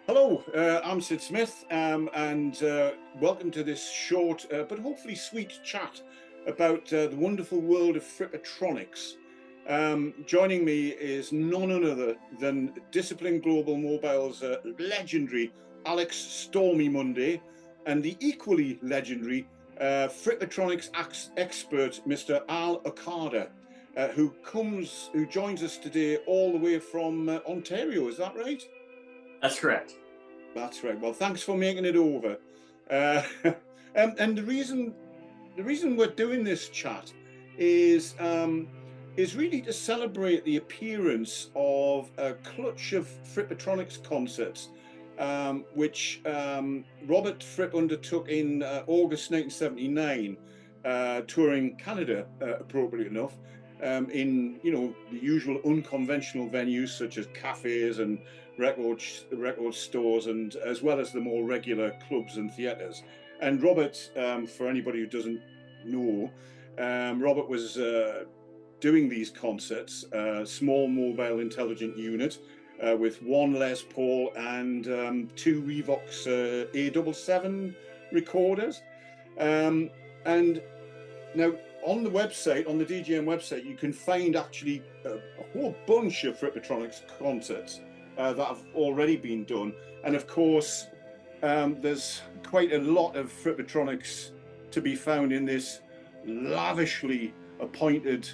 Hello, I'm Sid Smith, and welcome to this short but hopefully sweet chat about the wonderful world of Frippertronics. Joining me is none other than Discipline Global Mobile's legendary Alex Stormy Monday and the equally legendary Frippertronics expert Mr. Al Okada, who joins us today all the way from Ontario. Is that right? That's correct. That's right. Well, thanks for making it over. Uh, and the reason we're doing this chat is is really to celebrate the appearance of a clutch of Frippertronics concerts, which Robert Fripp undertook in August 1979, touring Canada, appropriately enough, in the usual unconventional venues such as cafes and record stores, and as well as the more regular clubs and theatres. And Robert, for anybody who doesn't know, Robert was doing these concerts, small mobile intelligent unit with one Les Paul and two Revox A77 recorders. And now on the website, on the DGM website, you can find actually a whole bunch of Frippertronics concerts that have already been done. And of course, there's quite a lot of Frippertronics to be found in this lavishly appointed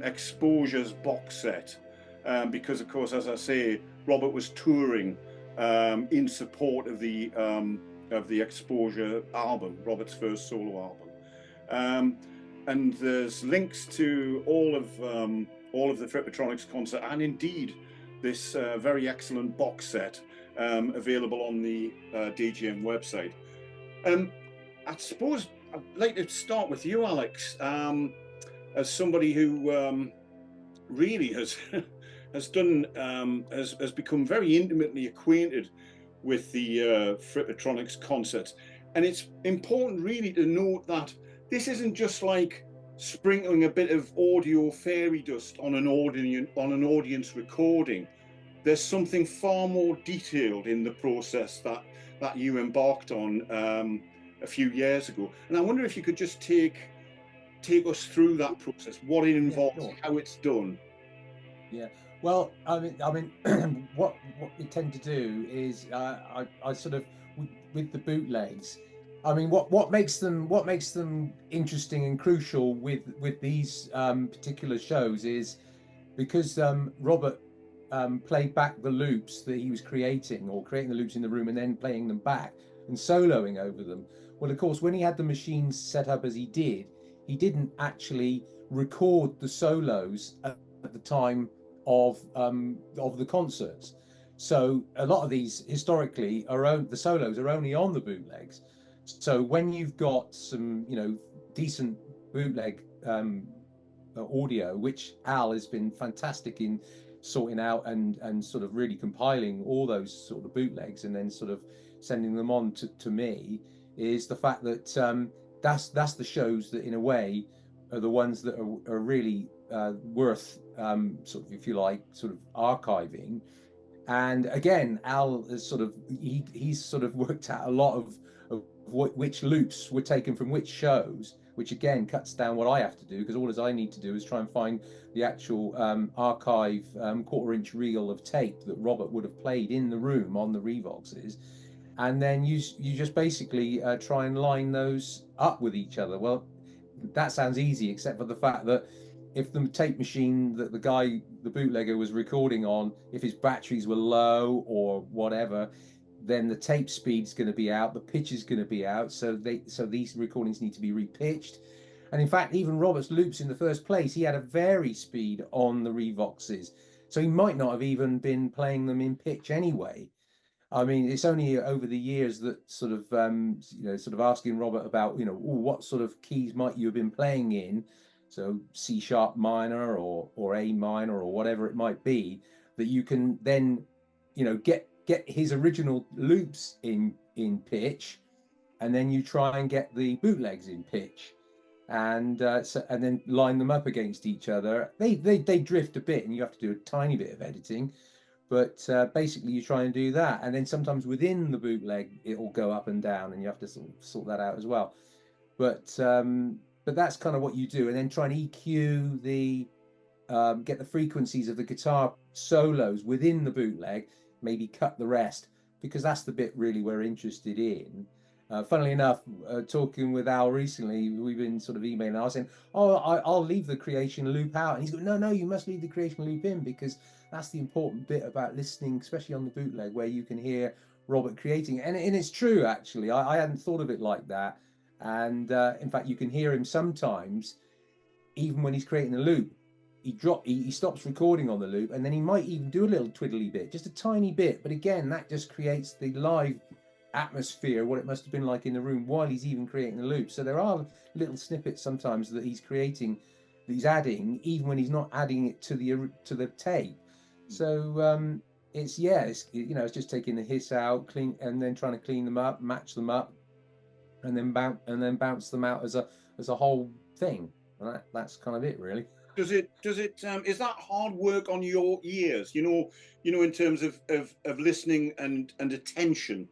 exposures box set. Because, of course, as I say, Robert was touring in support of the Exposure album, Robert's first solo album. And there's links to all of the Frippertronics concert, and indeed this very excellent box set available on the DGM website. I suppose I'd like to start with you, Alex, as somebody who really has has become very intimately acquainted with the Frippertronics concerts, and it's important really to note that this isn't just like sprinkling a bit of audio fairy dust on an audience recording. There's something far more detailed in the process that you embarked on a few years ago. And I wonder if you could just take us through that process, what it Yeah, involves, sure. how it's done. Yeah. Well, I mean, what we tend to do is I sort of with the bootlegs. I mean, what makes them interesting and crucial with these particular shows is because Robert played back the loops that he was creating, or creating the loops in the room and then playing them back and soloing over them. Well, of course, when he had the machines set up as he did, he didn't actually record the solos at the time of the concerts. So a lot of these historically the solos are only on the bootlegs. So when you've got some decent bootleg audio, which Al has been fantastic in sorting out and sort of really compiling all those sort of bootlegs and then sort of sending them on to me, is the fact that that's the shows that in a way are the ones that are really worth sort of, if you like, sort of archiving. And again, Al has sort of he's sort of worked out a lot of which loops were taken from which shows, which again cuts down what I have to do, because all as I need to do is try and find the actual archive quarter-inch reel of tape that Robert would have played in the room on the Revoxes, and then you just basically try and line those up with each other. Well, that sounds easy, except for the fact that if the tape machine that the bootlegger was recording on, if his batteries were low or whatever, then the tape speed's going to be out, the pitch is going to be out, so these recordings need to be repitched. And in fact, even Robert's loops in the first place, he had a vary speed on the Revoxes, so he might not have even been playing them in pitch anyway. I mean, it's only over the years that sort of sort of asking Robert about what sort of keys might you have been playing in, so C sharp minor or A minor or whatever it might be, that you can then get his original loops in pitch, and then you try and get the bootlegs in pitch, and and then line them up against each other. They drift a bit, and you have to do a tiny bit of editing. But basically, you try and do that, and then sometimes within the bootleg, it will go up and down, and you have to sort that out as well. But that's kind of what you do, and then try and EQ get the frequencies of the guitar solos within the bootleg, maybe cut the rest, because that's the bit really we're interested in. Funnily enough, talking with Al recently, we've been sort of emailing. I was saying, "Oh, I'll leave the creation loop out," and he's going, "No, you must leave the creation loop in, because that's the important bit about listening, especially on the bootleg, where you can hear Robert creating." And it's true, actually. I hadn't thought of it like that. And in fact, you can hear him sometimes, even when he's creating a loop. He stops recording on the loop, and then he might even do a little twiddly bit, just a tiny bit. But again, that just creates the live atmosphere, what it must have been like in the room while he's even creating the loop. So there are little snippets sometimes that he's creating, that he's adding, even when he's not adding it to the tape. So it's just taking the hiss out, clean, and then trying to clean them up, match them up, and then bounce them out as a whole thing. And that's kind of it, really. Is that hard work on your ears? In terms of listening and attention.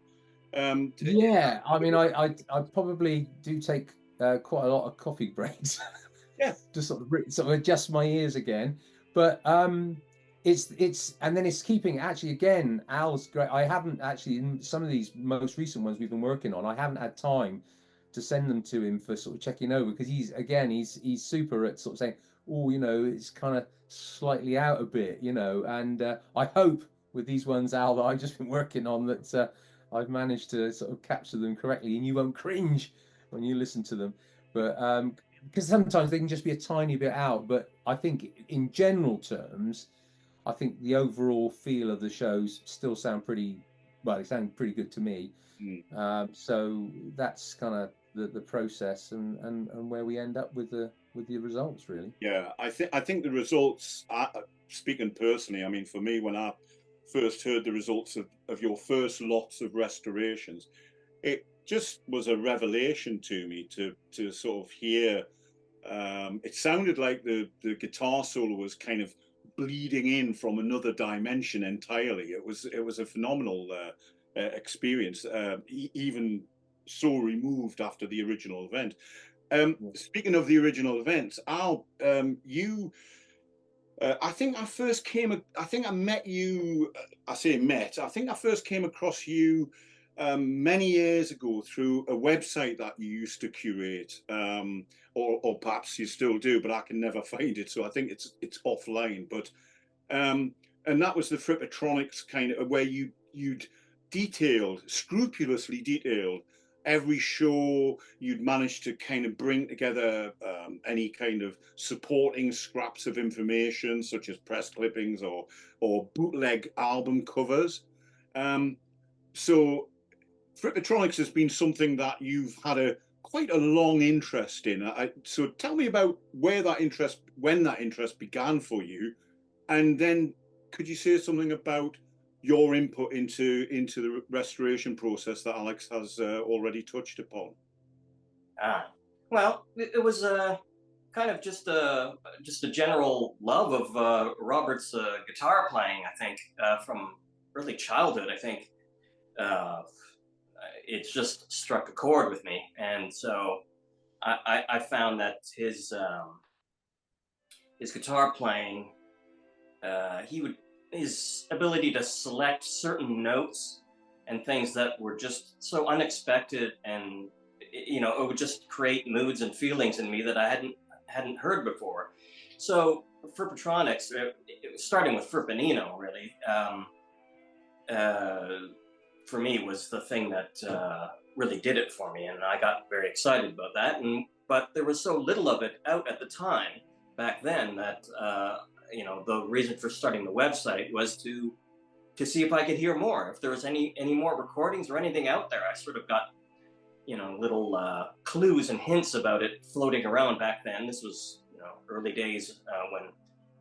Yeah, I mean, I probably do take quite a lot of coffee breaks. Yeah. To sort of adjust my ears again. But it's and then it's keeping, actually, again, Al's great. I haven't actually, in some of these most recent ones we've been working on, I haven't had time to send them to him for sort of checking over, because he's super at sort of saying, oh, it's kind of slightly out a bit, and I hope with these ones, Al, that I've just been working on, that I've managed to sort of capture them correctly, and you won't cringe when you listen to them. But because sometimes they can just be a tiny bit out. But I think in general terms, I think the overall feel of the shows still sound pretty, well, they sound pretty good to me. So that's kind of the process and where we end up with the results, really. Yeah, I think the results, speaking personally, I mean, for me, when I first heard the results of your first lots of restorations, it just was a revelation to me to sort of hear. It sounded like the guitar solo was kind of bleeding in from another dimension entirely. It was a phenomenal experience, even so removed after the original event. Speaking of the original event, Al, I think I met you. I say met. I think I first came across you many years ago through a website that you used to curate, or perhaps you still do, but I can never find it. So I think it's offline. But and that was the Frippertronics kind of, where you'd scrupulously detailed every show. You'd managed to kind of bring together any kind of supporting scraps of information, such as press clippings or bootleg album covers. So Frippertronics has been something that you've had quite a long interest in. So tell me about when that interest began for you, and then could you say something about your input into the restoration process that Alex has already touched upon? Well, it was kind of just a general love of Robert's guitar playing. I think from early childhood, I think it just struck a chord with me, and so I found that his guitar playing, his ability to select certain notes and things that were just so unexpected, and it would just create moods and feelings in me that I hadn't heard before. So Frippertronics, starting with Frippinino, really, for me was the thing that really did it for me, and I got very excited about that. But there was so little of it out at the time back then that the reason for starting the website was to see if I could hear more, if there was any more recordings or anything out there. I sort of got little clues and hints about it floating around back then. This was early days when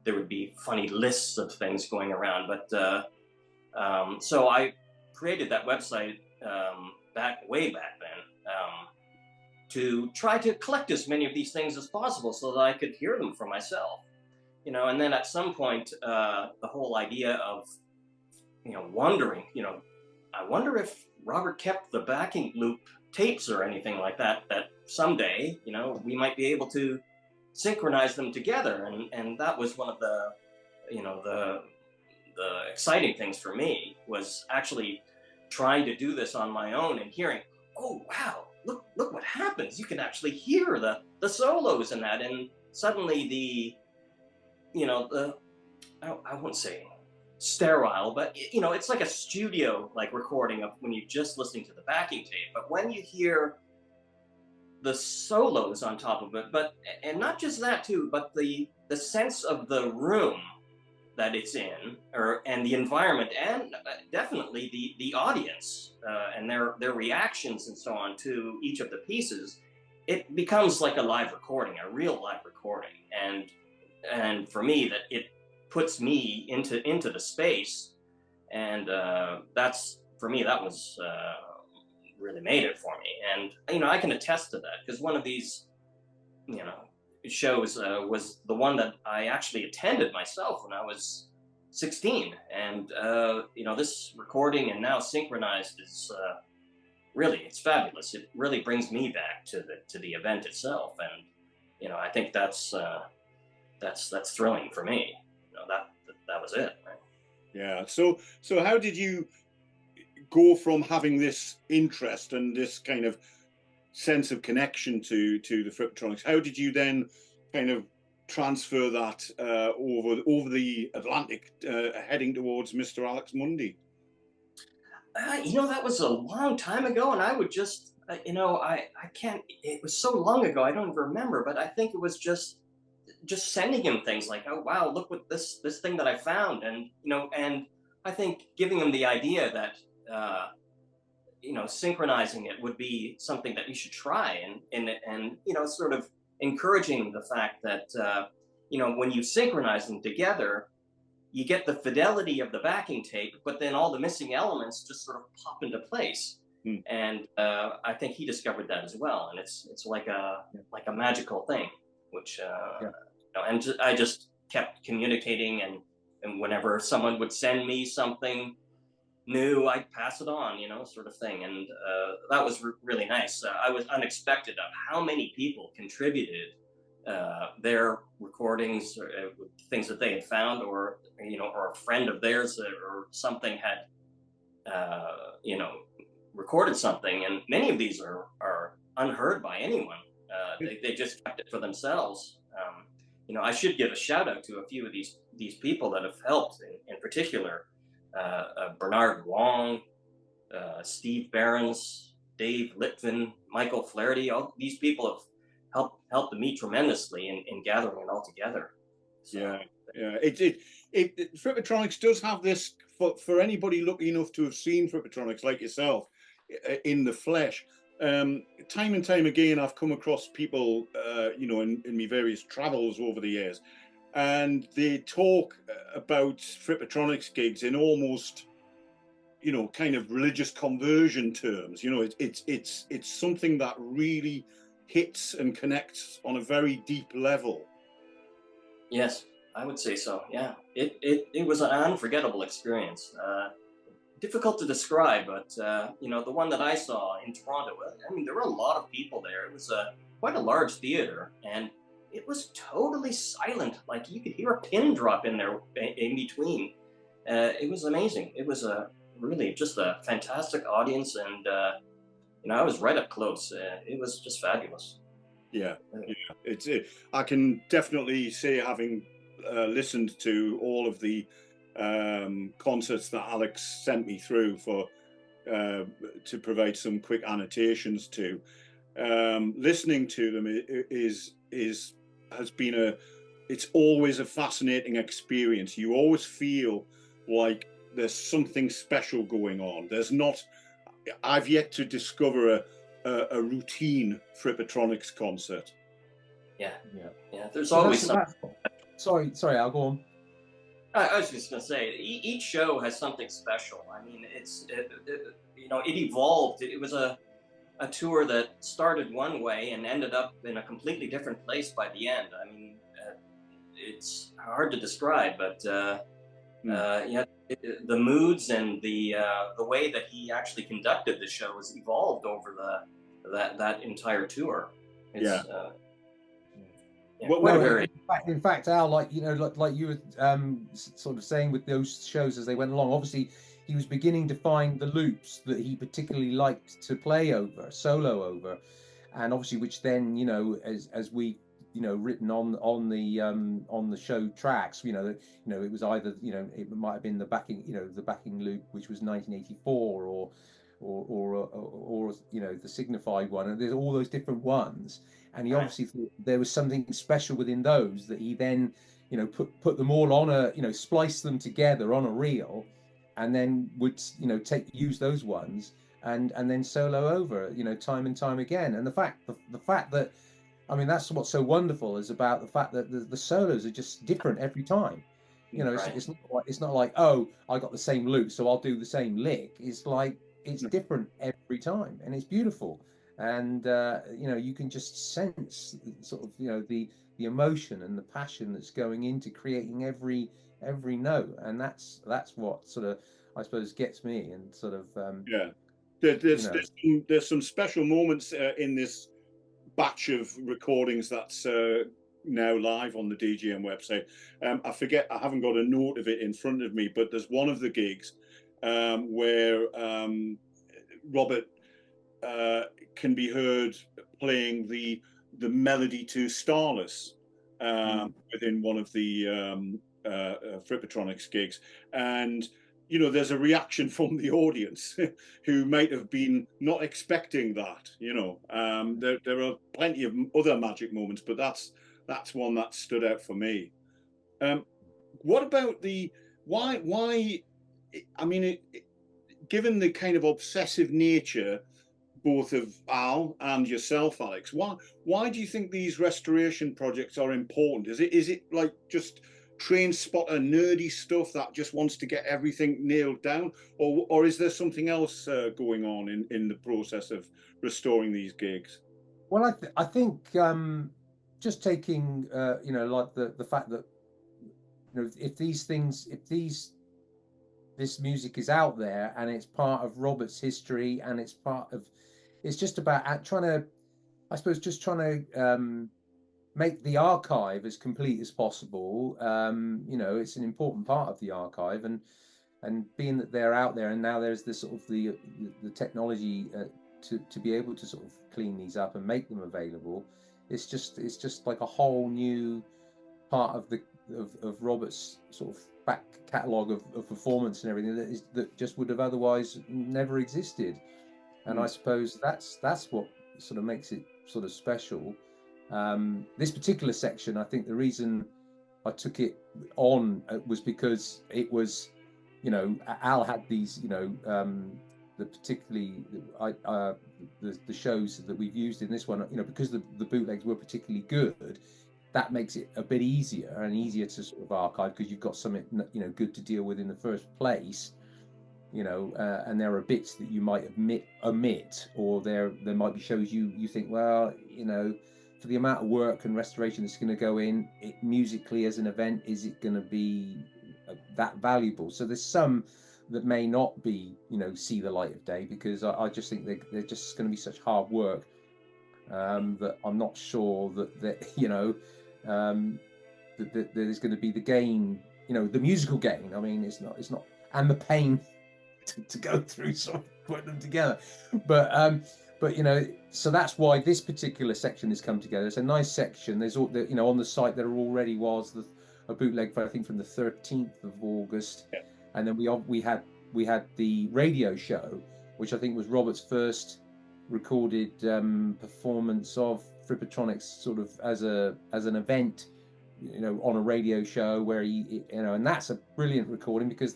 there would be funny lists of things going around. But so I created that website way back then to try to collect as many of these things as possible so that I could hear them for myself. And then at some point, the whole idea of wondering, I wonder if Robert kept the backing loop tapes or anything like that, that someday, we might be able to synchronize them together. And that was one of the, the exciting things for me, was actually trying to do this on my own and hearing, oh, wow, look what happens. You can actually hear the solos in that. And suddenly I won't say sterile, but it's like a studio like recording of when you're just listening to the backing tape. But when you hear the solos on top of it, and not just that too, but the sense of the room that it's in, and the environment, and definitely the audience and their reactions and so on to each of the pieces, it becomes like a live recording, a real live recording. And for me, that it puts me into the space, and that's, for me, that was really made it for me. And I can attest to that, because one of these shows was the one that I actually attended myself when I was 16, and this recording and now synchronized is really, it's fabulous. It really brings me back to the event itself, and I think that's thrilling for me. That was it, right? Yeah. So how did you go from having this interest and this kind of sense of connection to the Frippertronics? How did you then kind of transfer that over the Atlantic, heading towards Mr. Alex Mundy? That was a long time ago, and I would just, I can't. It was so long ago, I don't even remember. But I think it was just sending him things like, oh wow, look what this thing that I found, and and I think giving him the idea that synchronizing it would be something that you should try, and sort of encouraging the fact that when you synchronize them together, you get the fidelity of the backing tape, but then all the missing elements just sort of pop into place. And I think he discovered that as well, and it's like a magical thing, which and I just kept communicating, and whenever someone would send me something new, I'd pass it on, sort of thing. And that was really nice. I was unexpected of how many people contributed their recordings, or things that they had found, or or a friend of theirs or something had recorded something. And many of these are unheard by anyone. They just kept it for themselves. I should give a shout out to a few of these people that have helped, in particular Bernard Wong, Steve Behrens, Dave Litvin, Michael Flaherty. All these people have helped me tremendously in gathering it all together. So, yeah. Frippertronics does have this, for anybody lucky enough to have seen Frippertronics like yourself in the flesh. Time and time again, I've come across people, in my various travels over the years, and they talk about Frippertronics gigs in almost, kind of religious conversion terms. It's something that really hits and connects on a very deep level. Yes, I would say so. Yeah, it was an unforgettable experience. Difficult to describe, but the one that I saw in Toronto, I mean, there were a lot of people there. It was quite a large theater, and it was totally silent. Like, you could hear a pin drop in there in between. It was amazing. It was really just a fantastic audience, and I was right up close. It was just fabulous. Yeah. I can definitely say, having listened to all of the concerts that Alex sent me through to provide some quick annotations to, listening to them has been it's always a fascinating experience. You always feel like there's something special going on. I've yet to discover a routine Frippertronics concert. Yeah. There's always something. Sorry, I'll go on. I was just going to say, each show has something special. I mean, it evolved. It was a tour that started one way and ended up in a completely different place by the end. I mean, it's hard to describe, but Yeah, the moods and the way that he actually conducted the show has evolved over that entire tour. It's yeah, Well, quite a No, very in fact, Al, like like you were sort of saying with those shows as they went along, obviously he was beginning to find the loops that he particularly liked to play over, solo over, and obviously which then as we written on the show tracks, it was either it might have been the backing the backing loop which was 1984 or the signified one, and there's all those different ones. And he obviously thought there was something special within those that he then put them all on a splice them together on a reel, and then would use those ones and then solo over time and time again. And the fact that, I mean, that's what's so wonderful is about the fact that the solos are just different every time. It's not like, oh, I got the same loop so I'll do the same lick. It's like it's different every time, and it's beautiful. And you can just sense sort of the emotion and the passion that's going into creating every note, and that's what sort of, I suppose, gets me. And sort of there's some special moments in this batch of recordings that's now live on the DGM website. I forget, I haven't got a note of it in front of me, but there's one of the gigs where Robert can be heard playing the melody to Starless within one of the Frippertronics gigs, and there's a reaction from the audience who might have been not expecting that. There are plenty of other magic moments, but that's one that stood out for me. What about why? I mean, given the kind of obsessive nature both of Al and yourself, Alex, why do you think these restoration projects are important? Is it like just train spotter nerdy stuff that just wants to get everything nailed down, or is there something else going on in the process of restoring these gigs? Well, I think just taking like the fact that if this music is out there and it's part of Robert's history, and it's just about trying to make the archive as complete as possible. It's an important part of the archive, and being that they're out there, and now there's this sort of the technology to be able to sort of clean these up and make them available. It's just like a whole new part of Robert's sort of back catalogue of performance and everything that just would have otherwise never existed. And I suppose that's what sort of makes it sort of special. This particular section, I think the reason I took it on was because it was, Al had these, particularly the shows that we've used in this one, because the bootlegs were particularly good. That makes it a bit easier to sort of archive, because you've got something good to deal with in the first place. And there are bits that you might omit, or there might be shows you think, well, for the amount of work and restoration that's going to go in it musically as an event, is it going to be that valuable? So there's some that may not be see the light of day, because I just think they're just going to be such hard work that I'm not sure that that there's going to be the gain, the musical gain. I mean, it's not, and the pain to go through sort of putting them together, but so that's why this particular section has come together. It's a nice section. There's all on the site there already was a bootleg for, I think, from the 13th of August, and then we had the radio show, which I think was Robert's first recorded performance of Frippertronics, sort of as an event, on a radio show, where he and that's a brilliant recording, because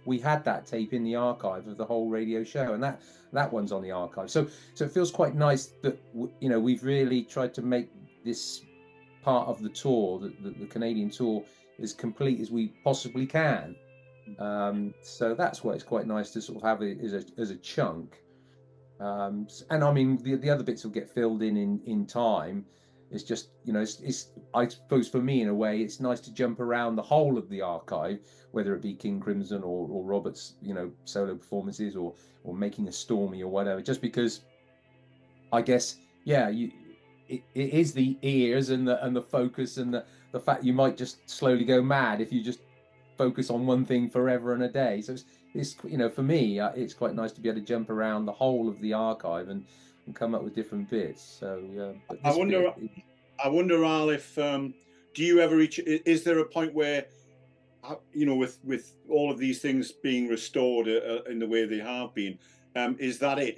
we had that tape in the archive of the whole radio show, and that one's on the archive. So it feels quite nice that we've really tried to make this part of the tour, the Canadian tour, as complete as we possibly can. So that's why it's quite nice to sort of have it as a chunk. And I mean, the other bits will get filled in time. it's just, you know, it's I suppose for me in a way it's nice to jump around the whole of the archive, whether it be King Crimson or Robert's, you know, solo performances or making a Stormy or whatever, just because I guess, yeah, it is the ears and the focus and the fact you might just slowly go mad if you just focus on one thing forever and a day. So it's you know, for me, it's quite nice to be able to jump around the whole of the archive and come up with different bits. So but I wonder, Al, if do you ever reach? Is there a point where, you know, with all of these things being restored in the way they have been, is that it?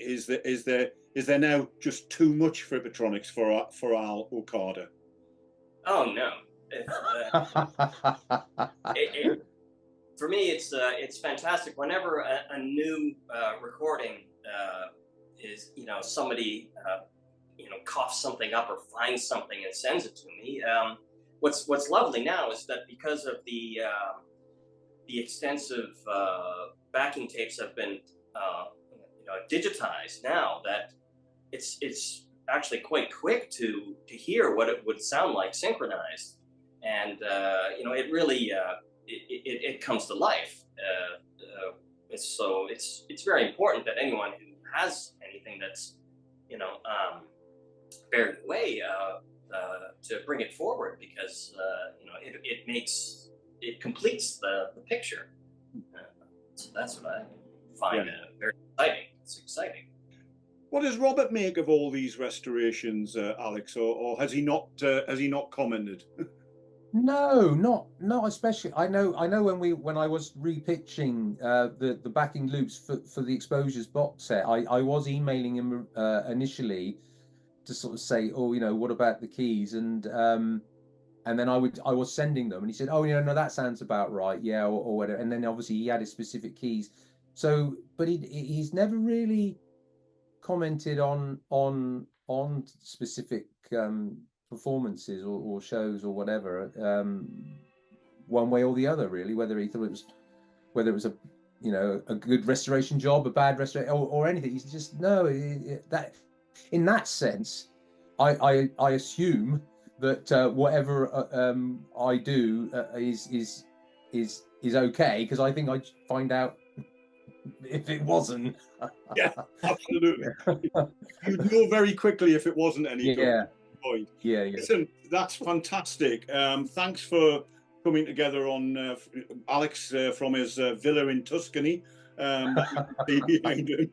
Is there now just too much Frippertronics for Al Okada? Oh no. For me, it's fantastic. Whenever a new recording is, you know, somebody you know, coughs something up or finds something and sends it to me. What's lovely now is that because of the extensive backing tapes have been you know, digitized now, that it's actually quite quick to hear what it would sound like synchronized, and you know, it really it comes to life. So it's very important that anyone who has anything that's, you know, buried away, to bring it forward, because you know, it completes the picture. So that's what I find very exciting. It's exciting. What does Robert make of all these restorations, Alex, or has he not commented? No, not especially. I know when I was repitching the backing loops for the Exposures box set, I was emailing him initially to sort of say, oh, you know, what about the keys? And then I was sending them, and he said, oh, you know, no, that sounds about right, yeah, or whatever. And then obviously he added specific keys. So, but he's never really commented on specific performances or shows or whatever, one way or the other, really, whether he thought whether it was a, you know, a good restoration job, a bad restoration, or anything. He's just that in that sense, I assume that whatever I do is okay, because I think I'd find out if it wasn't. Yeah, absolutely. You'd know very quickly if it wasn't any good. Point. Yeah. Listen, that's fantastic. Thanks for coming together on Alex from his villa in Tuscany. Behind him.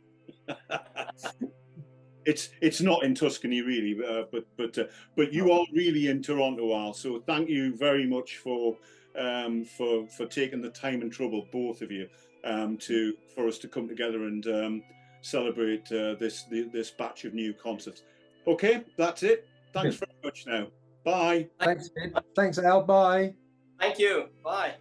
It's not in Tuscany really, but you are really in Toronto, Al. So thank you very much for taking the time and trouble, both of you, for us to come together and celebrate this batch of new concerts. Okay, that's it. Thanks very much now. Bye. Thanks, Al. Bye. Thank you. Bye.